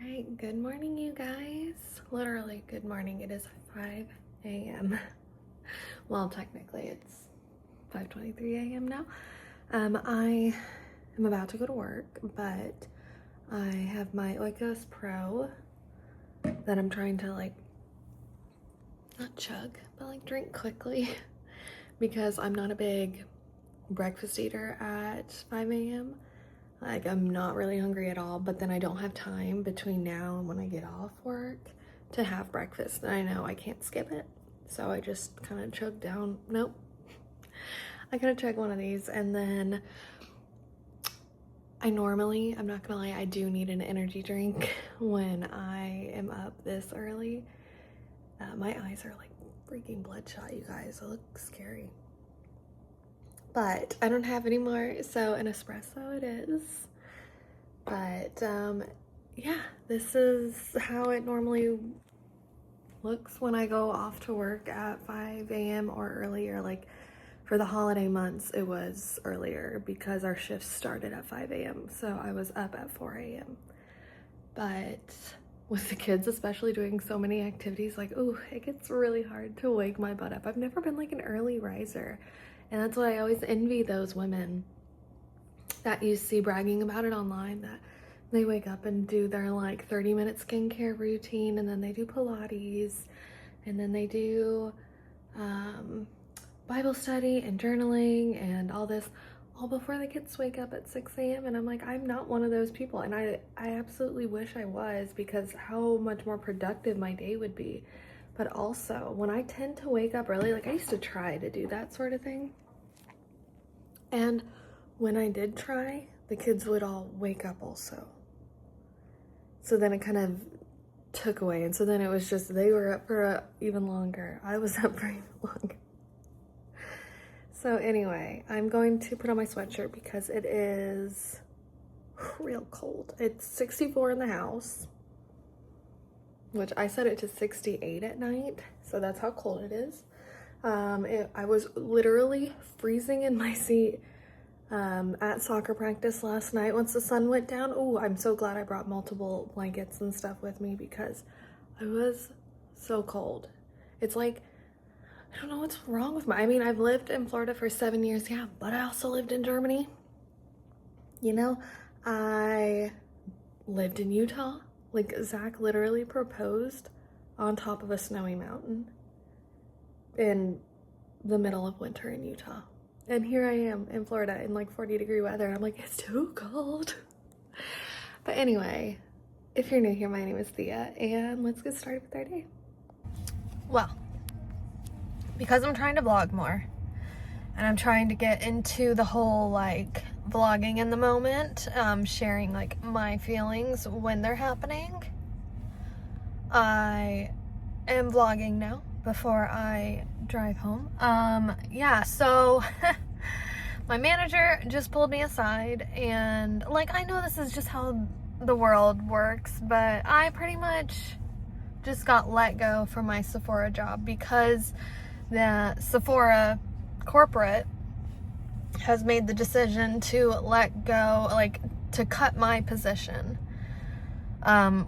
Alright, good morning, you guys. Literally, good morning. It is 5 a.m. Well, technically, it's 5:23 a.m. now. I am about to go to work, but I have my Oikos Pro that I'm trying to, not chug, but, drink quickly because I'm not a big breakfast eater at 5 a.m. I'm not really hungry at all, but then I don't have time between now and when I get off work to have breakfast. And I know I can't skip it. So I just kind of chug down. Nope. I gotta chug one of these. And then I'm not gonna lie, I do need an energy drink when I am up this early. My eyes are freaking bloodshot, you guys. It looks scary. But I don't have any more, so an espresso it is. But yeah, this is how it normally looks when I go off to work at 5 a.m. or earlier. For the holiday months, it was earlier because our shifts started at 5 a.m. So I was up at 4 a.m. But with the kids especially doing so many activities, it gets really hard to wake my butt up. I've never been an early riser. And that's why I always envy those women that you see bragging about it online, that they wake up and do their 30-minute skincare routine, and then they do Pilates, and then they do Bible study and journaling and all this, all before the kids wake up at 6 a.m. And I'm I'm not one of those people. And I absolutely wish I was, because how much more productive my day would be. But also, when I tend to wake up early, I used to try to do that sort of thing. And when I did try, the kids would all wake up also. So then it kind of took away. And so then it was just, they were up for even longer. I was up for even longer. So anyway, I'm going to put on my sweatshirt because it is real cold. It's 64 in the house, which I set it to 68 at night, so that's how cold it is. I was literally freezing in my seat at soccer practice last night once the sun went down. Oh, I'm so glad I brought multiple blankets and stuff with me because I was so cold. It's I don't know what's wrong with I've lived in Florida for 7 years, yeah, but I also lived in Germany. I lived in Utah. Zach literally proposed on top of a snowy mountain in the middle of winter in Utah. And here I am in Florida in 40-degree weather. I'm it's too cold. But anyway, if you're new here, my name is Thea, and let's get started with our day. Well, because I'm trying to vlog more, and I'm trying to get into the whole vlogging in the moment, sharing my feelings when they're happening. I am vlogging now before I drive home. Yeah, so my manager just pulled me aside, and I know this is just how the world works, but I pretty much just got let go from my Sephora job because the Sephora corporate has made the decision to let go, to cut my position,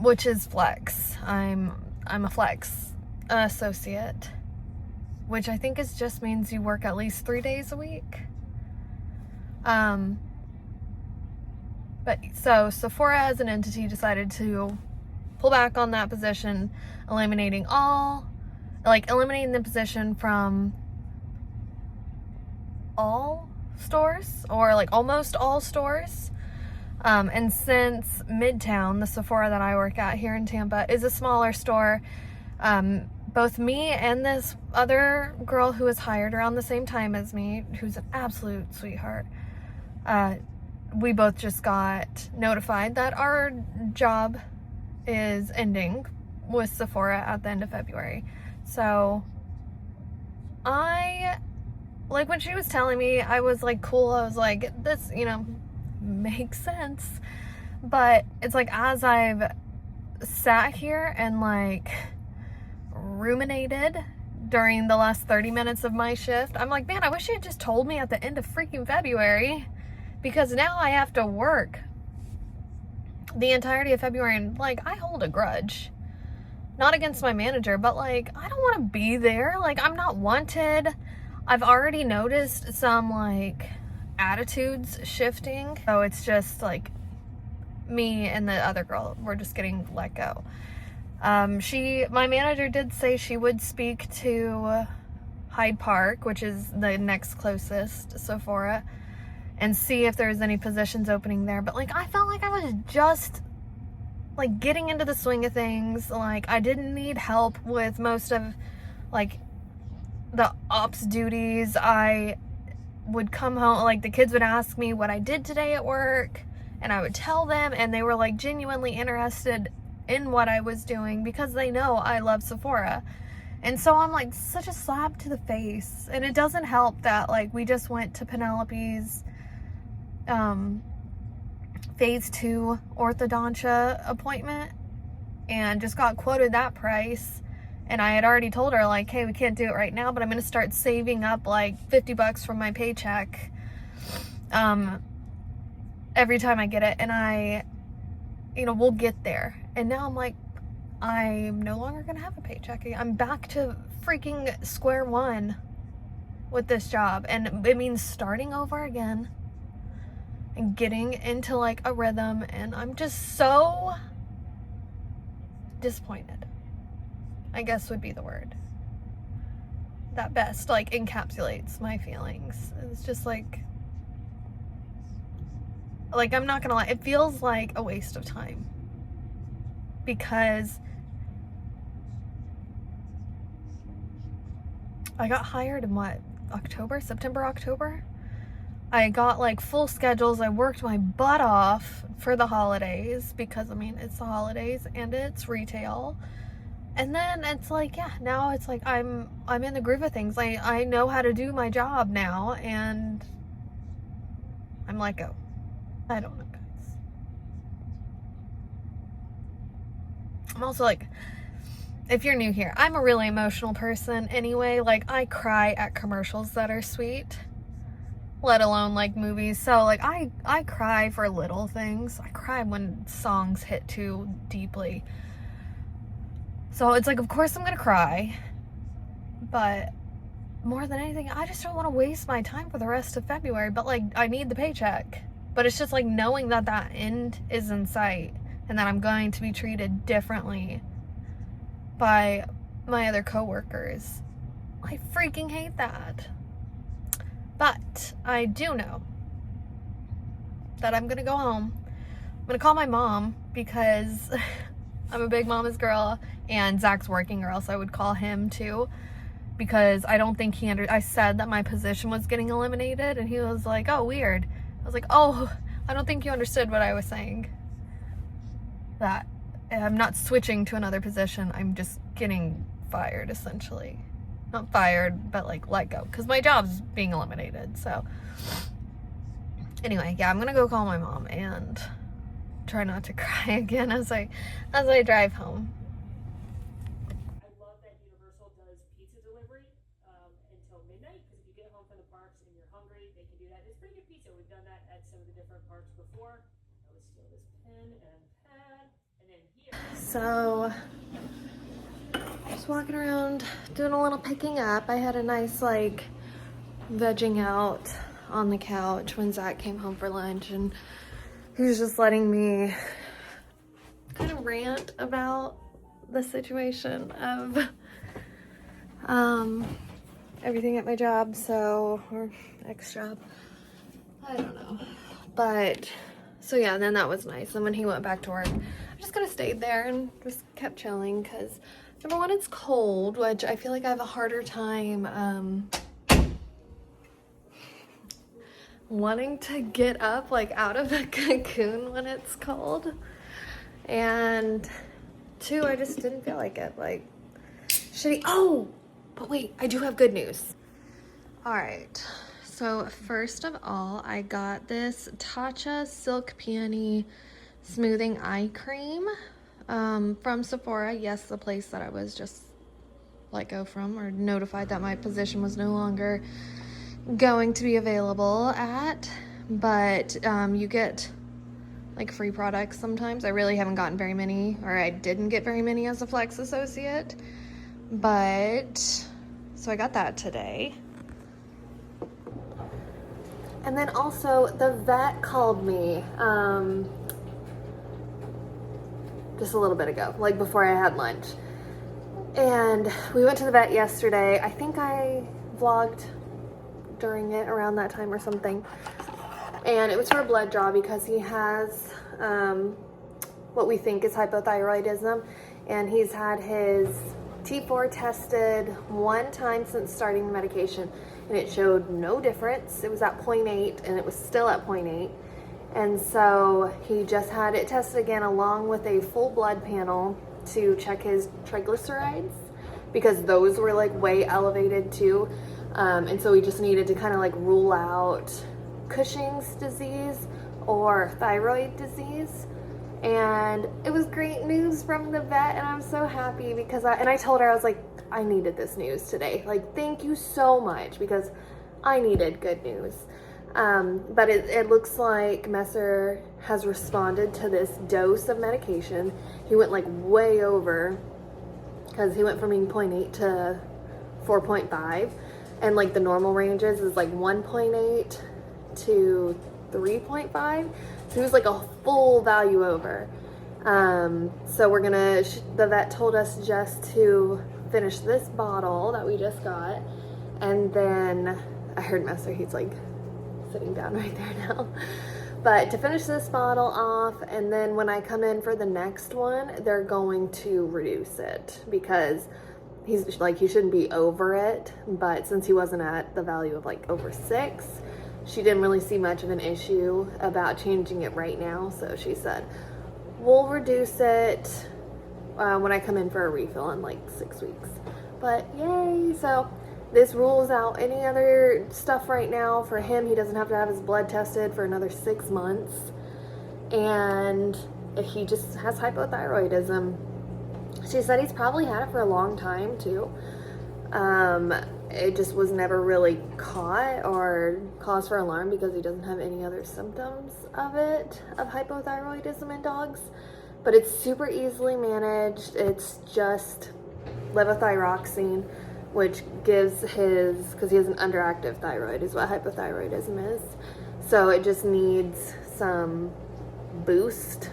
which is flex. I'm a flex associate, which I think just means you work at least 3 days a week. But so Sephora as an entity decided to pull back on that position, eliminating the position from all stores, or almost all stores. And since Midtown, the Sephora that I work at here in Tampa, is a smaller store, both me and this other girl who was hired around the same time as me, who's an absolute sweetheart, we both just got notified that our job is ending with Sephora at the end of February. So I, when she was telling me, I was cool. I was this, makes sense. But it's as I've sat here and ruminated during the last 30 minutes of my shift, I'm man, I wish you had just told me at the end of freaking February, because now I have to work the entirety of February, and like, I hold a grudge. Not against my manager, but like, I don't want to be there. Like, I'm not wanted. I've already noticed some like attitudes shifting. So it's just like me and the other girl, we're just getting let go. My manager did say she would speak to Hyde Park, which is the next closest Sephora, and see if there's any positions opening there. But like, I felt like I was just like getting into the swing of things. Like, I didn't need help with most of like the ops duties. I would come home, like the kids would ask me what I did today at work, and I would tell them, and they were like genuinely interested in what I was doing because they know I love Sephora. And so I'm like such a slap to the face. And it doesn't help that like we just went to Penelope's phase 2 orthodontia appointment and just got quoted that price. And I had already told her like, hey, we can't do it right now, but I'm going to start saving up like $50 from my paycheck every time I get it. And we'll get there. And now I'm like, I'm no longer going to have a paycheck. I'm back to freaking square one with this job. And it means starting over again and getting into like a rhythm. And I'm just so disappointed, I guess would be the word that best like encapsulates my feelings. It's just like I'm not gonna lie, it feels like a waste of time because I got hired in what, September, October? I got like full schedules. I worked my butt off for the holidays because I mean, it's the holidays and it's retail. And then it's like, yeah, now it's like I'm in the groove of things. I know how to do my job now, and I'm let go. I don't know, guys. I'm also like, if you're new here, I'm a really emotional person anyway. Like, I cry at commercials that are sweet, let alone like movies. So like I cry for little things. I cry when songs hit too deeply. So it's like, of course I'm gonna cry, but more than anything, I just don't want to waste my time for the rest of February. But like, I need the paycheck. But it's just like knowing that that end is in sight and that I'm going to be treated differently by my other coworkers. I freaking hate that. But I do know that I'm gonna go home. I'm gonna call my mom because I'm a big mama's girl, and Zach's working, or else I would call him too, because I don't think I said that my position was getting eliminated, and he was like, oh, weird. I was like, oh, I don't think you understood what I was saying. That I'm not switching to another position, I'm just getting fired, essentially. Not fired, but like let go, because my job's being eliminated. So anyway, yeah, I'm gonna go call my mom and try not to cry again as I drive home. I love that Universal does pizza delivery until midnight, because if you get home from the parks and you're hungry, they can do that. It's pretty good pizza. We've done that at some of the different parks before. I would steal this pen and pad, and then here. So just walking around doing a little picking up. I had a nice like vegging out on the couch when Zach came home for lunch, and he was just letting me kind of rant about the situation of everything at my job, or ex-job, I don't know. But so yeah, then that was nice. And when he went back to work, I just kind of stayed there and just kept chilling, because number one, it's cold, which I feel like I have a harder time wanting to get up like out of a cocoon when it's cold. And two, I just didn't feel like it. Like, shitty. Oh, but wait, I do have good news. All right, so first of all, I got this Tatcha Silk Peony Smoothing Eye Cream from Sephora. Yes, the place that I was just let go from, or notified that my position was no longer going to be available at. But you get like free products sometimes. I really haven't gotten very many, or I didn't get very many as a Flex associate. But, so I got that today. And then also the vet called me just a little bit ago, like before I had lunch. And we went to the vet yesterday. I think I vlogged during it around that time or something. And it was for a blood draw because he has what we think is hypothyroidism. And he's had his T4 tested one time since starting the medication, and it showed no difference. It was at 0.8 and it was still at 0.8. And so he just had it tested again along with a full blood panel to check his triglycerides, because those were like way elevated too. And so we just needed to kind of like rule out Cushing's disease or thyroid disease. And it was great news from the vet, and I'm so happy because I told her, I was like, I needed this news today. Like, thank you so much, because I needed good news. But it looks like Messer has responded to this dose of medication. He went like way over, because he went from being 0.8 to 4.5, and like the normal ranges is like 1.8 to 3.5. So he was like a full value over. So we're gonna, the vet told us just to finish this bottle that we just got. And then I heard Messer, he's like sitting down right there now. But to finish this bottle off, and then when I come in for the next one, they're going to reduce it, because he's like, he shouldn't be over it. But since he wasn't at the value of like over 6, she didn't really see much of an issue about changing it right now. So she said, we'll reduce it when I come in for a refill in like 6 weeks. But yay. So this rules out any other stuff right now for him. He doesn't have to have his blood tested for another 6 months. And he just has hypothyroidism. She said he's probably had it for a long time too. It just was never really caught or cause for alarm, because he doesn't have any other symptoms of it, of hypothyroidism in dogs. But it's super easily managed. It's just levothyroxine, which gives his, because he has an underactive thyroid is what hypothyroidism is. So it just needs some boost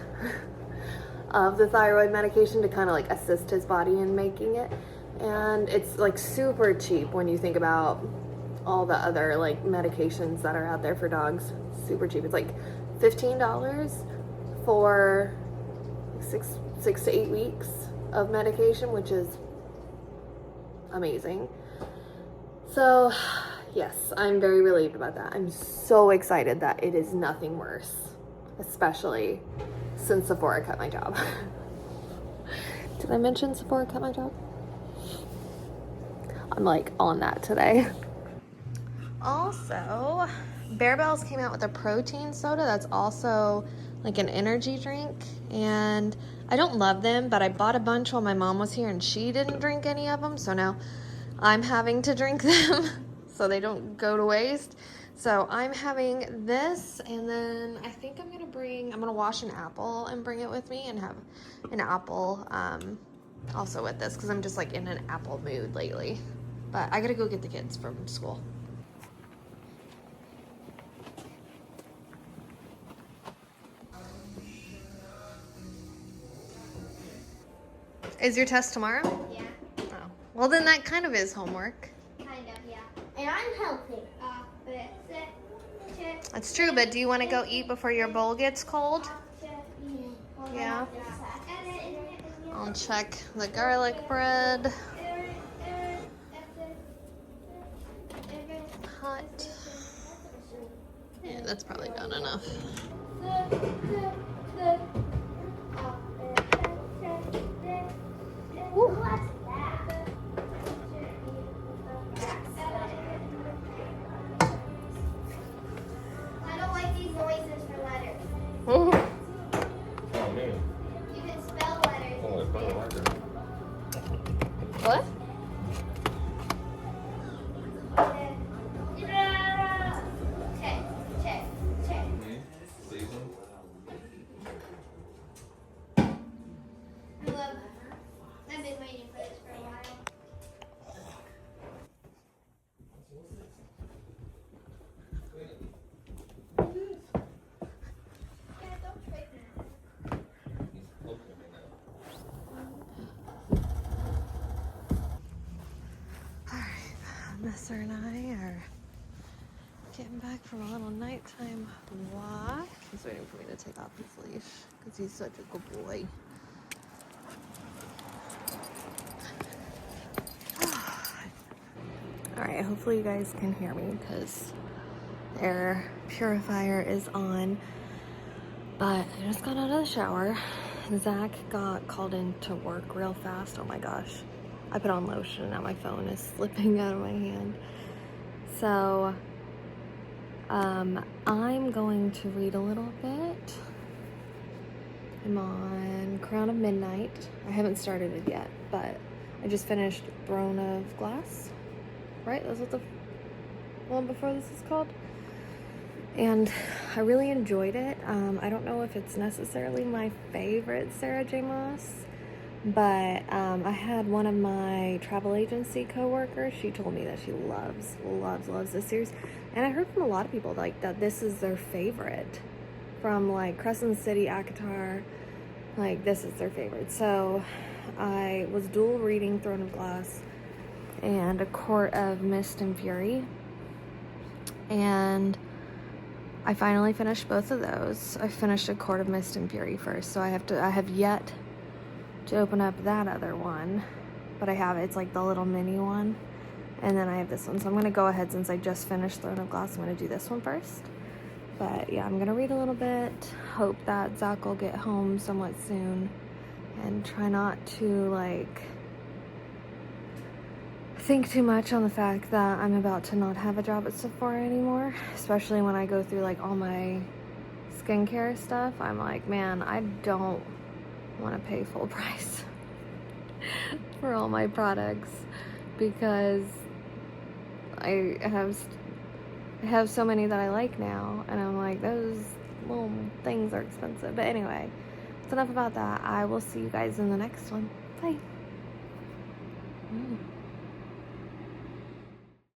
of the thyroid medication to kind of like assist his body in making it. And it's like super cheap when you think about all the other like medications that are out there for dogs. Super cheap. It's like $15 for 6 to 8 weeks of medication, which is amazing. So yes, I'm very relieved about that. I'm so excited that it is nothing worse, especially since Sephora cut my job. Did I mention Sephora cut my job? I'm like on that today. Also, Bear Bells came out with a protein soda that's also like an energy drink, and I don't love them, but I bought a bunch while my mom was here and she didn't drink any of them, so now I'm having to drink them so they don't go to waste. So I'm having this, and then I think I'm gonna wash an apple and bring it with me and have an apple also with this, because I'm just like in an apple mood lately. But I gotta go get the kids from school. Is your test tomorrow? Yeah. Oh. Well, then that kind of is homework. Kind of, yeah. And I'm helping. That's true, but do you want to go eat before your bowl gets cold? Yeah. I'll check the garlic bread. Hot. Yeah, that's probably done enough. Woo. I don't like these noises for letters. Oh man. You can spell letters. Oh, it's better like that. What? been waiting for this for a while. Yeah, don't trick me. Alright, Messer and I are getting back from a little nighttime walk. He's waiting for me to take off his leash because he's such a good boy. Alright, hopefully you guys can hear me because the air purifier is on. But I just got out of the shower. Zach got called in to work real fast. Oh my gosh. I put on lotion and now my phone is slipping out of my hand. So, I'm going to read a little bit. I'm on Crown of Midnight. I haven't started it yet, but I just finished Throne of Glass. Right? That's what the one before this is called. And I really enjoyed it. I don't know if it's necessarily my favorite Sarah J. Maas, but I had one of my travel agency co-workers. She told me that she loves this series. And I heard from a lot of people like that this is their favorite. From like Crescent City, Akatar, like this is their favorite. So I was dual reading Throne of Glass and A Court of Mist and Fury. And I finally finished both of those. I finished A Court of Mist and Fury first, so I have yet to open up that other one, but I have, it's like the little mini one, and then I have this one, so I'm gonna go ahead, since I just finished Throne of Glass, I'm gonna do this one first. But yeah, I'm gonna read a little bit, hope that Zach will get home somewhat soon, and try not to like think too much on the fact that I'm about to not have a job at Sephora anymore, especially when I go through like all my skincare stuff. I'm like, man, I don't want to pay full price for all my products because I have so many that I like now, and I'm like, those little things are expensive. But anyway, it's enough about that. I will see you guys in the next one. Bye.